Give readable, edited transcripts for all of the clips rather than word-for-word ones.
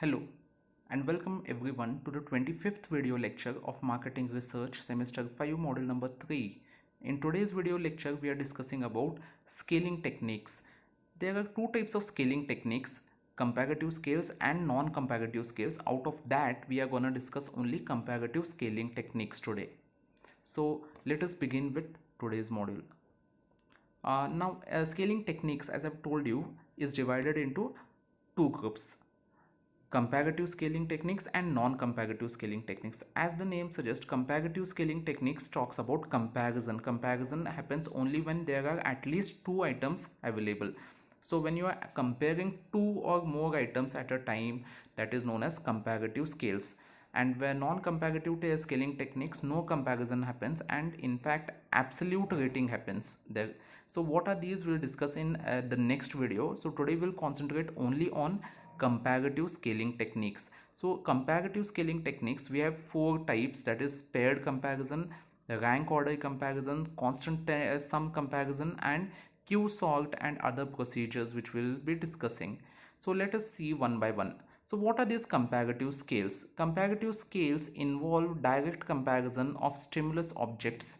Hello and welcome everyone to the 25th video lecture of Marketing Research Semester 5 model number 3. In today's video lecture we are discussing about scaling techniques. There are two types of scaling techniques, comparative scales and non-comparative scales. Out of that we are going to discuss only comparative scaling techniques today. So let us begin with today's module. Now scaling techniques, as I've told you, is divided into two groups: comparative scaling techniques and non-comparative scaling techniques. As the name suggests, comparative scaling techniques talks about comparison happens only when there are at least two items available. So when you are comparing two or more items at a time, that is known as comparative scales. And where non-comparative scaling techniques, no comparison happens, and in fact absolute rating happens there. So what are these, we'll discuss in the next video. So today we'll concentrate only on comparative scaling techniques. So comparative scaling techniques, we have four types, that is paired comparison, rank order comparison, constant sum comparison, and Q sort and other procedures which we'll be discussing. So let us see one by one. So what are these comparative scales? Comparative scales involve direct comparison of stimulus objects.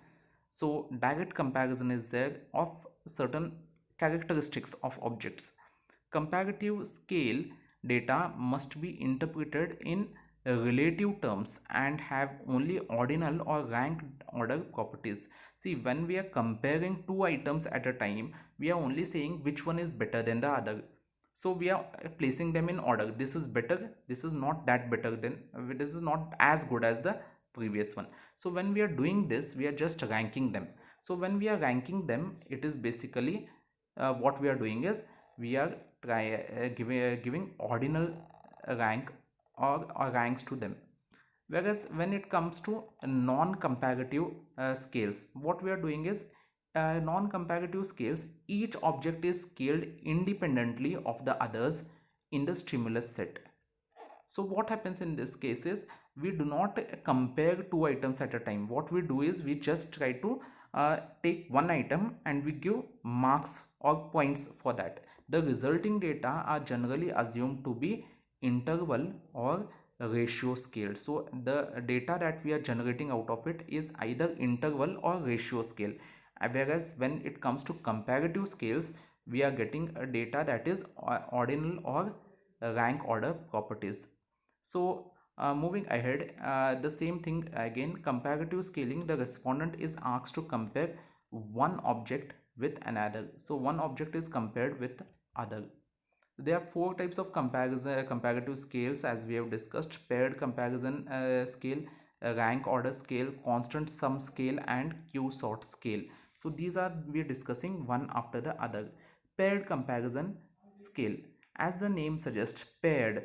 So direct comparison is there of certain characteristics of objects. Comparative scale data must be interpreted in relative terms and have only ordinal or ranked order properties. See, when we are comparing two items at a time, we are only saying which one is better than the other. So we are placing them in order. This is better, this is not that better, than this is not as good as the previous one. So when we are doing this, we are just ranking them. So when we are ranking them, it is basically what we are doing is we are giving ordinal rank or ranks to them. Whereas when it comes to non-comparative scales, what we are doing is non-comparative scales, each object is scaled independently of the others in the stimulus set. So what happens in this case is we do not compare two items at a time. What we do is we just try to take one item and we give marks or points for that. The resulting data are generally assumed to be interval or ratio scale. So the data that we are generating out of it is either interval or ratio scale. Whereas when it comes to comparative scales, we are getting a data that is ordinal or rank order properties. So moving ahead, the same thing again, comparative scaling, the respondent is asked to compare one object with another. So one object is compared with other. There are four types of comparative scales, as we have discussed: paired comparison scale, rank order scale, constant sum scale, and Q sort scale. So these are, we are discussing one after the other. Paired comparison scale, as the name suggests, pair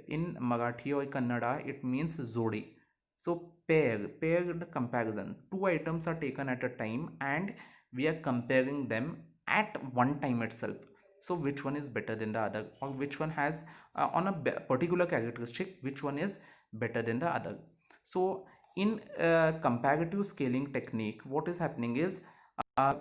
in Marathi or Kannada, it means zodi. So paired comparison, two items are taken at a time and we are comparing them at one time itself. So which one is better than the other, or which one has on a particular characteristic, which one is better than the other. So in comparative scaling technique, what is happening is a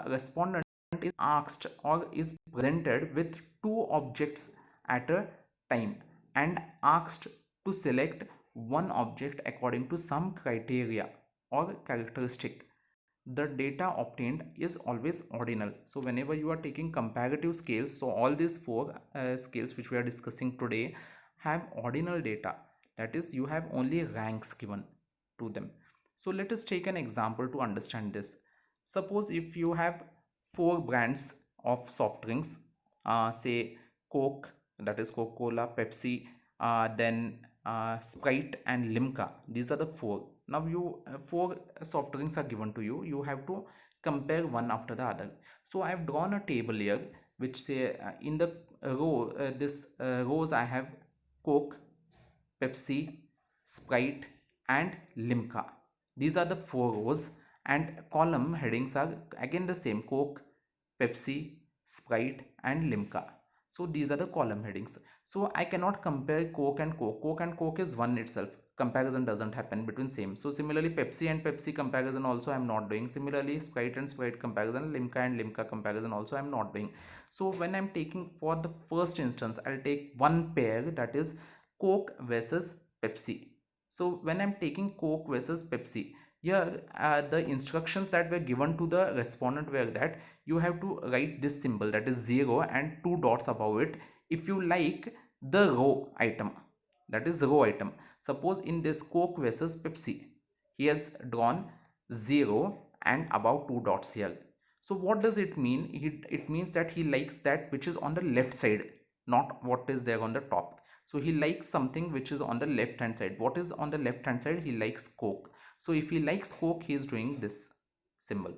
respondent is asked or is presented with two objects at a time and asked to select one object according to some criteria or characteristic. The data obtained is always ordinal. So whenever you are taking comparative scales, so all these four scales which we are discussing today have ordinal data, that is, you have only ranks given to them. So let us take an example to understand this. Suppose if you have four brands of soft drinks, say Coke, that is Coca-Cola, Pepsi, then Sprite and Limca. These are the four. Now you four soft drinks are given to you. You have to compare one after the other. So I have drawn a table here which say in the row, rows I have Coke, Pepsi, Sprite and Limca. These are the four rows, and column headings are again the same: Coke, Pepsi, Sprite and Limca. So these are the column headings. So I cannot compare Coke and Coke. Coke and Coke is one itself. Comparison doesn't happen between same. So similarly Pepsi and Pepsi comparison also I am not doing. Similarly Sprite and Sprite comparison, Limca and Limca comparison also I am not doing. So when I am taking for the first instance, I'll take one pair, that is Coke versus Pepsi. So when I'm taking Coke versus Pepsi, here the instructions that were given to the respondent were that you have to write this symbol, that is 0 and two dots above it, if you like the row item, that is row item. Suppose in this Coke versus Pepsi, he has drawn 0 and above two dots here. So what does it mean? It means that he likes that which is on the left side, not what is there on the top. So he likes something which is on the left hand side. What is on the left hand side? He likes Coke. So if he likes Coke, he is doing this symbol.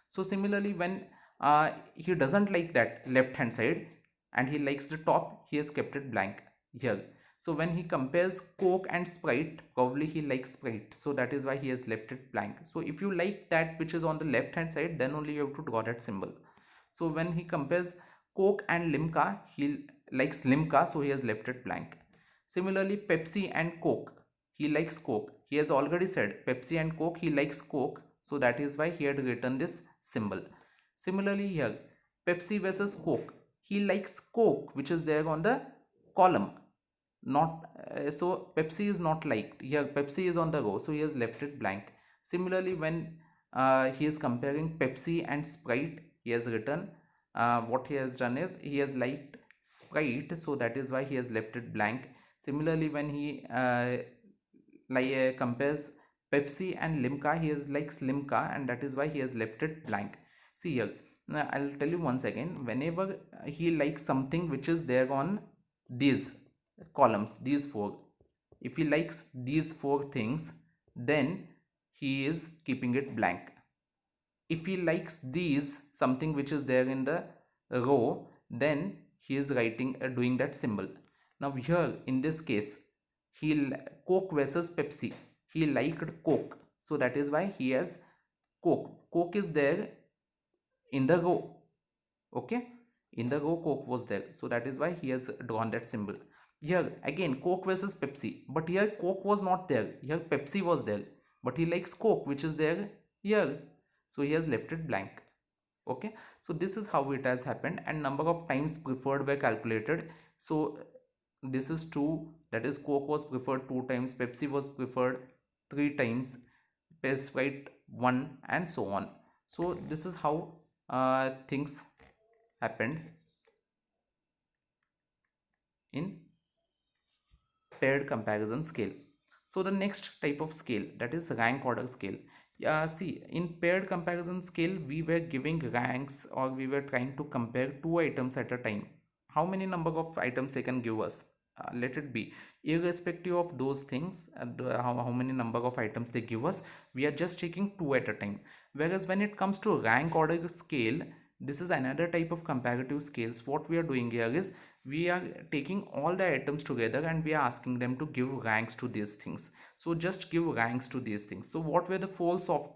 So similarly, when he doesn't like that left hand side and he likes the top, he has kept it blank here. So when he compares Coke and Sprite, probably he likes Sprite, so that is why he has left it blank. So if you like that which is on the left hand side, then only you have to draw that symbol. So when he compares Coke and Limca, he likes Limca, so he has left it blank. Similarly, Pepsi and Coke, he likes Coke. He has already said Pepsi and Coke, he likes Coke, so that is why he had written this symbol. Similarly here, Pepsi versus Coke, he likes Coke which is there on the column, not so Pepsi is not liked here. Pepsi is on the row, so he has left it blank. Similarly, when he is comparing Pepsi and Sprite, he has written what he has done is he has liked Sprite, so that is why he has left it blank. Similarly, when he compares Pepsi and Limca, he has likes Limca, and that is why he has left it blank. See here, now I'll tell you once again, whenever he likes something which is there on these columns, these four, if he likes these four things, then he is keeping it blank. If he likes these, something which is there in the row, then he is writing doing that symbol. Now here in this case, he Coke versus Pepsi, he liked Coke, so that is why he has Coke is there in the row. Okay, in the row Coke was there, so that is why he has drawn that symbol. Here again Coke versus Pepsi, but here Coke was not there, here Pepsi was there, but he likes Coke which is there here, so he has left it blank. Okay, so this is how it has happened, and number of times preferred were calculated. So this is 2, that is Coke was preferred 2 times, Pepsi was preferred 3 times, Sprite 1, and so on. So this is how things happened in paired comparison scale. So the next type of scale, that is rank order scale. See, in paired comparison scale, we were giving ranks, or we were trying to compare two items at a time. How many number of items they can give us? Let it be irrespective of those things, how many number of items they give us, we are just taking two at a time. Whereas when it comes to rank order scale, this is another type of comparative scales. What we are doing here is we are taking all the items together and we are asking them to give ranks to these things. So just give ranks to these things. So what were the four soft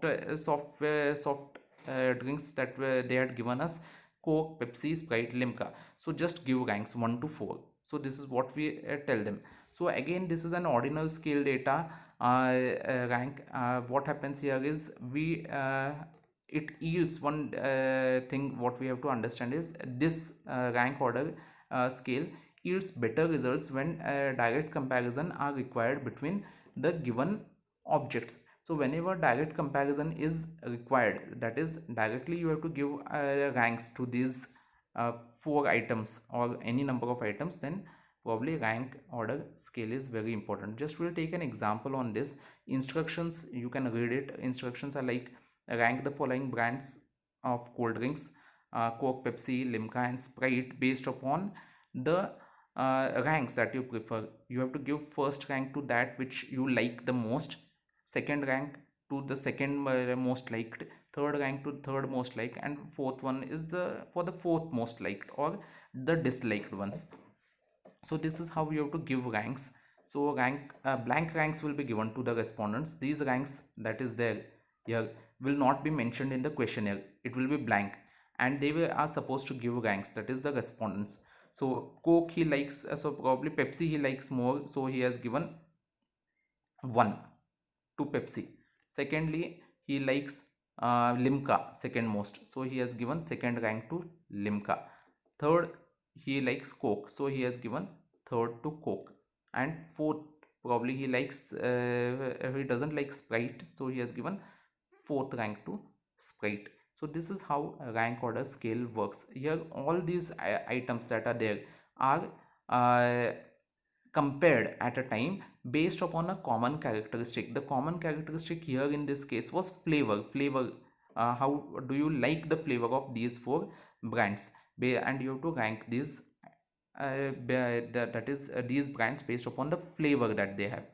drinks that were they had given us? Coke, Pepsi, Sprite, Limca. So just give ranks 1 to 4. So this is what we tell them. So again, this is an ordinal scale data rank. What happens here is we it yields one thing. What we have to understand is this rank order scale yields better results when direct comparison are required between the given objects. So whenever direct comparison is required, that is directly you have to give ranks to these 4 items or any number of items, then probably rank order scale is very important. Just we'll take an example on this. Instructions, you can read it. Instructions are like rank the following brands of cold drinks, Coke, Pepsi, Limca, and Sprite based upon the ranks that you prefer. You have to give first rank to that which you like the most, second rank to the second most liked, third rank to third most liked, and fourth one is the for the fourth most liked or the disliked ones. So this is how you have to give ranks. So blank ranks will be given to the respondents. These ranks that is there here will not be mentioned in the questionnaire, it will be blank, and they are supposed to give ranks, that is the respondents. So Coke he likes, so probably Pepsi he likes more, so he has given 1 to Pepsi. Secondly, he likes Limca second most, so he has given second rank to Limca. Third, he likes Coke, so he has given third to Coke. And probably he doesn't like Sprite, so he has given fourth rank to Sprite. So this is how a rank order scale works. Here all these items that are there are uh, compared at a time based upon a common characteristic. The common characteristic here in this case was flavor. How do you like the flavor of these four brands? And you have to rank these that is these brands based upon the flavor that they have.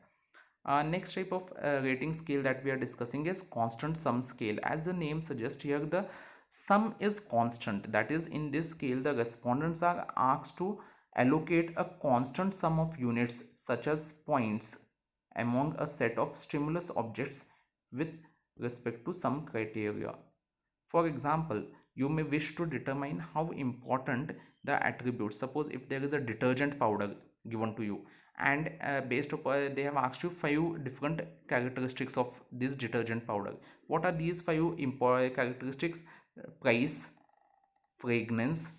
Next type of rating scale that we are discussing is constant sum scale. As the name suggests, here the sum is constant. That is, in this scale the respondents are asked to allocate a constant sum of units such as points among a set of stimulus objects with respect to some criteria. For example, you may wish to determine how important the attributes. Suppose if there is a detergent powder given to you, and based upon they have asked you 5 different characteristics of this detergent powder. What are these 5 characteristics? Price, fragrance,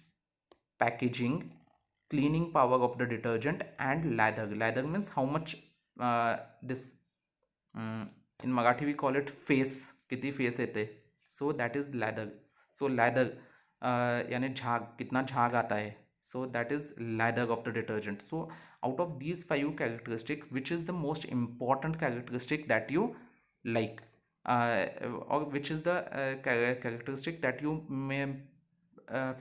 packaging, cleaning power of the detergent, and lather. Lather means how much this in Marathi we call it face, किती face येते, so that is lather. So lather यानी झाग, कितना झाग आता है, so that is lather of the detergent. So out of these 5 characteristics, which is the most important characteristic that you like, or which is the characteristic that you may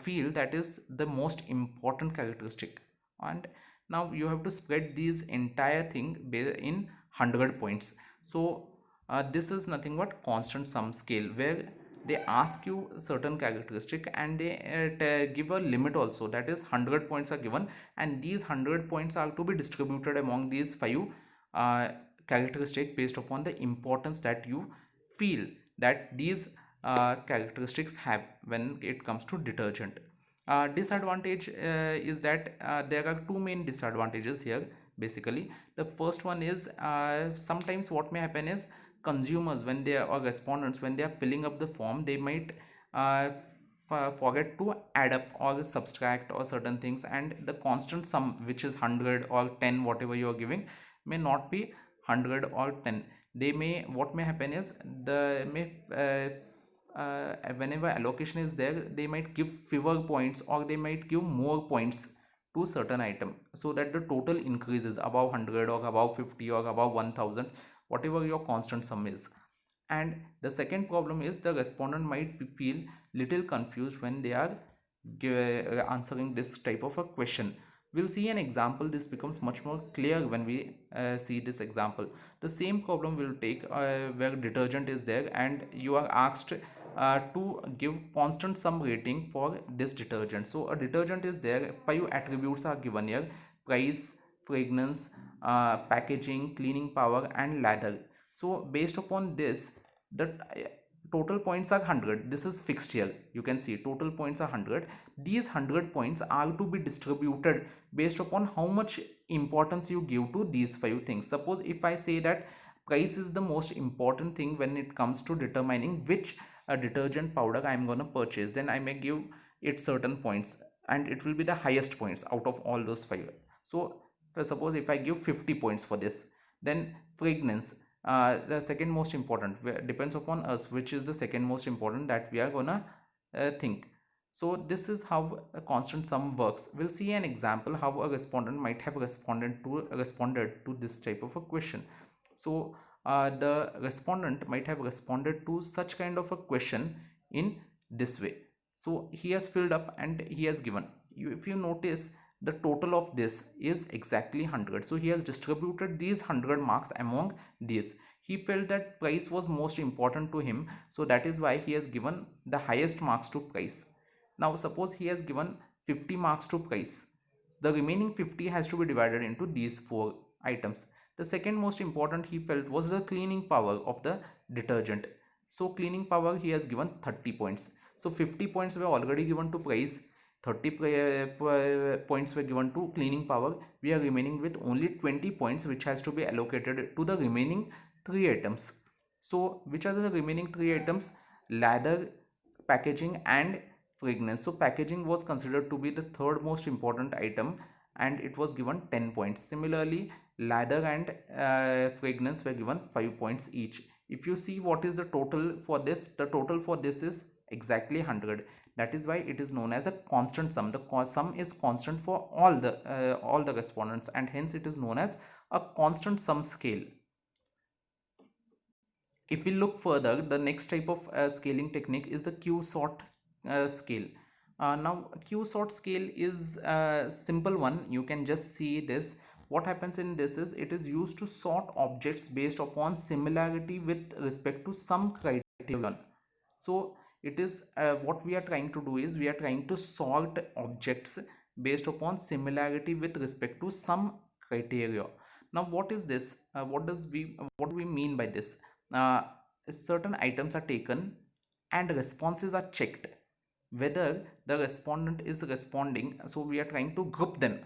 feel that is the most important characteristic? And now you have to spread these entire thing in 100 points. So this is nothing but constant sum scale, where they ask you certain characteristic and they give a limit also, that is 100 points are given, and these 100 points are to be distributed among these 5 characteristic based upon the importance that you feel that these characteristics have when it comes to detergent. Disadvantage is that there are two main disadvantages here. Basically, the first one is sometimes what may happen is consumers, when they are, or respondents, when they are filling up the form, they might forget to add up or subtract or certain things, and the constant sum, which is 100 or 10, whatever you are giving, may not be 100 or 10. They may, what may happen is the may whenever allocation is there, they might give fewer points or they might give more points to certain item, so that the total increases above 100 or above 50 or above 1000, whatever your constant sum is. And the second problem is the respondent might feel little confused when they are answering this type of a question. We'll see an example. This becomes much more clear when we see this example. The same problem will take where detergent is there and you are asked to give constant sum rating for this detergent. So a detergent is there, 5 attributes are given here: price, fragrance, packaging, cleaning power, and lather. So based upon this, the total points are 100. This is fixed here. You can see total points are 100. These 100 points are to be distributed based upon how much importance you give to these 5 things. Suppose if I say that price is the most important thing when it comes to determining which detergent powder I am going to purchase, then I may give it certain points and it will be the highest points out of all those 5. So suppose if I give 50 points for this, then fragrance, the second most important, depends upon us which is the second most important that we are gonna think. So this is how a constant sum works. We'll see an example how a respondent might have responded to this type of a question. So the respondent might have responded to such kind of a question in this way. So he has filled up and he has given you, if you notice, the total of this is exactly 100. So he has distributed these 100 marks among these. He felt that price was most important to him, so that is why he has given the highest marks to price. Now suppose he has given 50 marks to price, the remaining 50 has to be divided into these 4 items. The second most important he felt was the cleaning power of the detergent. So cleaning power he has given 30 points. So 50 points were already given to price, 30 points were given to cleaning power. We are remaining with only 20 points which has to be allocated to the remaining 3 items. So which are the remaining 3 items? Lather, packaging, and fragrance. So packaging was considered to be the third most important item and it was given 10 points. Similarly, lather and fragrance were given 5 points each. If you see what is the total for this, the total for this is exactly 100. That is why it is known as a constant sum. The sum is constant for all the respondents, and hence it is known as a constant sum scale. If we look further, the next type of scaling technique is the Q-sort scale. Now Q-sort scale is a simple one. You can just see this. What happens in this is it is used to sort objects based upon similarity with respect to some criterion. So it is what we are trying to do is we are trying to sort objects based upon similarity with respect to some criteria. Now what is this? What do we mean by this? uh, Certain items are taken and responses are checked whether the respondent is responding, so we are trying to group them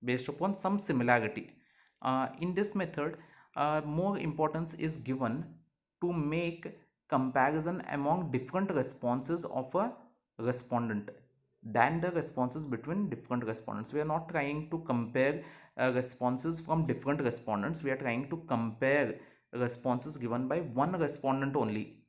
based upon some similarity. In this method, more importance is given to make comparison among different responses of a respondent than the responses between different respondents. We are not trying to compare responses from different respondents. We are trying to compare responses given by one respondent only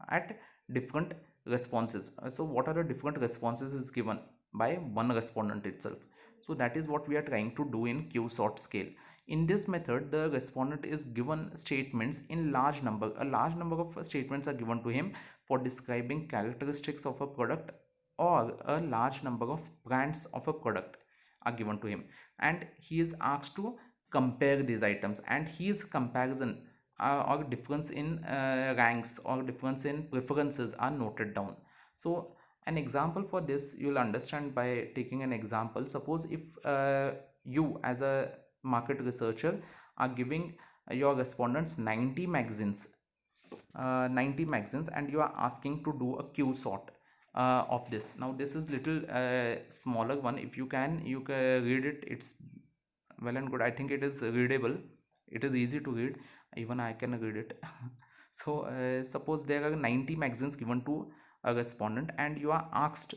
at different responses. So what are the different responses is given by one respondent itself. So that is what we are trying to do in Q-sort scale. In this method, the respondent is given statements in large number. A large number of statements are given to him for describing characteristics of a product, or a large number of brands of a product are given to him, and he is asked to compare these items, and his comparison or difference in ranks or difference in preferences are noted down. So an example for this you'll understand by taking an example. Suppose if you as a market researcher are giving your respondents 90 magazines, 90 magazines, and you are asking to do a Q sort of this. Now this is little smaller one. If you can read it, it's well and good. I think it is readable, it is easy to read, even I can read it. So suppose there are 90 magazines given to a respondent, and you are asked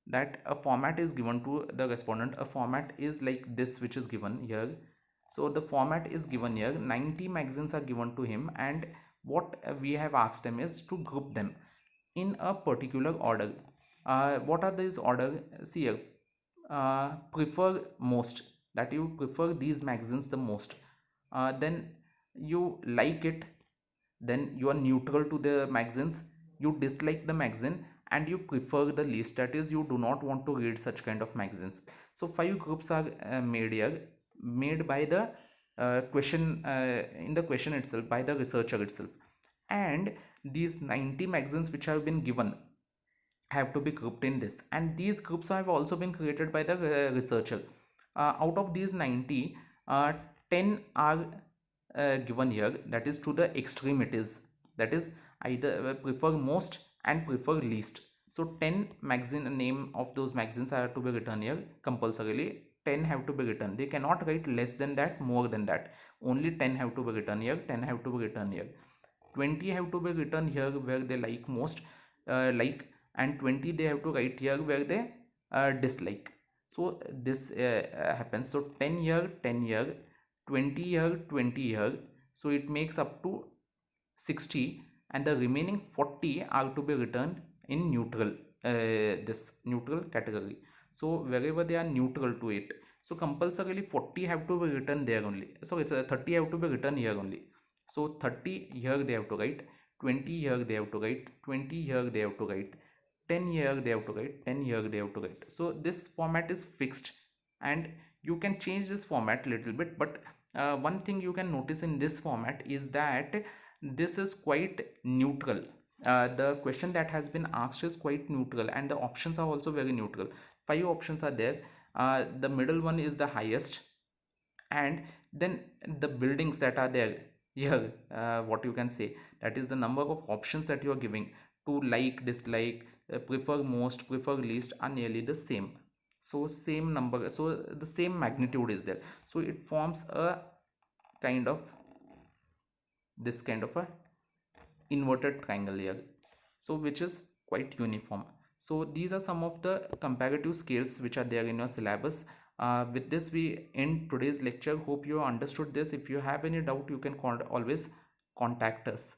that a format is given to the respondent. A format is like this, which is given here. So the format is given here, 90 magazines are given to him, and what we have asked him is to group them in a particular order. What are these order? See here, prefer most, that you prefer these magazines the most, then you like it, then you are neutral to the magazines, you dislike the magazine, and you prefer the least, that is you do not want to read such kind of magazines. So 5 groups are made here, made by the question in the question itself, by the researcher itself. And these 90 magazines which have been given have to be grouped in this, and these groups have also been created by the researcher. Out of these 90, 10 are given here, that is to the extremities, that is either prefer most and prefer least. So 10 magazine name of those magazines are to be written here compulsorily. 10 have to be written, they cannot write less than that, more than that. Only 10 have to be written here, 10 have to be written here, 20 have to be written here where they like most, like, and 20 they have to write here where they dislike. So this happens. So 10 here, 10 here, 20 here, 20 here, so it makes up to 60, and the remaining 40 are to be written in neutral, this neutral category. So wherever they are neutral to it, so compulsorily 40 have to be written there only, so it's 30 have to be written here only. So 30 here they have to write, 20 here they have to write, 20 here they have to write, 10 here they have to write, 10 here they have to write. So this format is fixed, and you can change this format little bit, but one thing you can notice in this format is that this is quite neutral. The question that has been asked is quite neutral, and the options are also very neutral. 5 options are there. The middle one is the highest, and then the buildings that are there here, what you can say, that is the number of options that you are giving to like, dislike, prefer most, prefer least, are nearly the same. So same number, so the same magnitude is there, so it forms a kind of this kind of a inverted triangle here, so which is quite uniform. So these are some of the comparative scales which are there in your syllabus. With this, we end today's lecture. Hope you understood this. If you have any doubt, you can always contact us.